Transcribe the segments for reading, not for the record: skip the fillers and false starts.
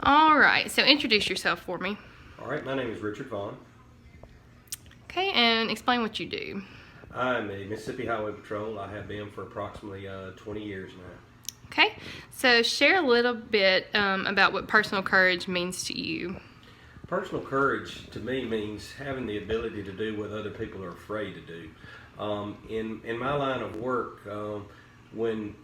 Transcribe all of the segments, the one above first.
All right, so introduce yourself for me. All right, my name is Richard Vaughn. Okay, and explain what you do. I'm a Mississippi Highway Patrol. I have been for approximately 20 years now. Okay, so share a little bit about what personal courage means to you. Personal courage to me means having the ability to do what other people are afraid to do. In my line of work, when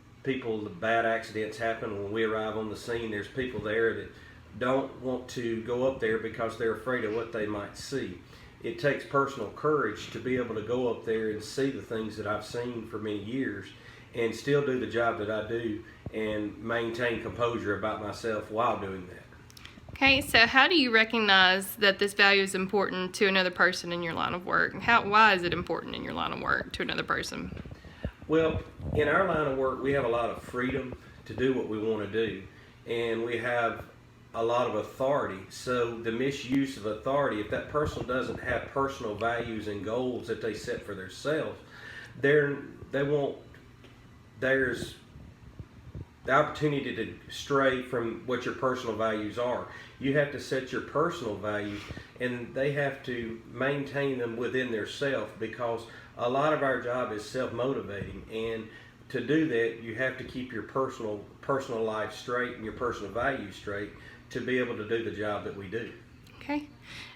bad accidents happen, when we arrive on the scene, there's people there that don't want to go up there because they're afraid of what they might see. It takes personal courage to be able to go up there and see the things that I've seen for many years and still do the job that I do and maintain composure about myself while doing that. Okay, so how do you recognize that this value is important to another person in your line of work? Why is it important in your line of work to another person? Well, in our line of work, we have a lot of freedom to do what we want to do, and we have a lot of authority. So the misuse of authority, if that person doesn't have personal values and goals that they set for themselves, they won't. There's the opportunity to stray from what your personal values are. You have to set your personal values, and they have to maintain them within their self, because a lot of our job is self-motivating, and to do that you have to keep your personal life straight and your personal values straight to be able to do the job that we do. Okay,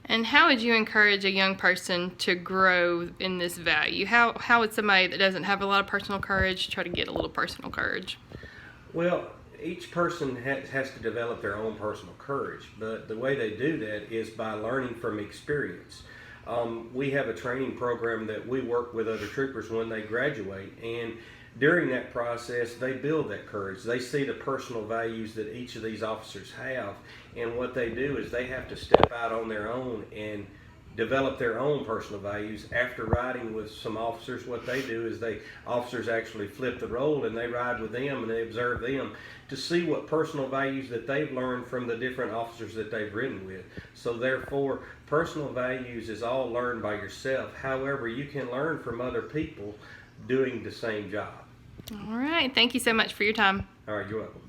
and how would you encourage a young person to grow in this value? How would somebody that doesn't have a lot of personal courage try to get a little personal courage? Well, each person has to develop their own personal courage, but the way they do that is by learning from experience. We have a training program that we work with other troopers when they graduate, and during that process they build that courage. They see the personal values that each of these officers have, and what they do is they have to step out on their own and develop their own personal values. After riding with some officers, what they do is officers actually flip the role and they ride with them and they observe them to see what personal values that they've learned from the different officers that they've ridden with. So therefore, personal values is all learned by yourself. However, you can learn from other people doing the same job. All right, thank you so much for your time. All right, you're welcome.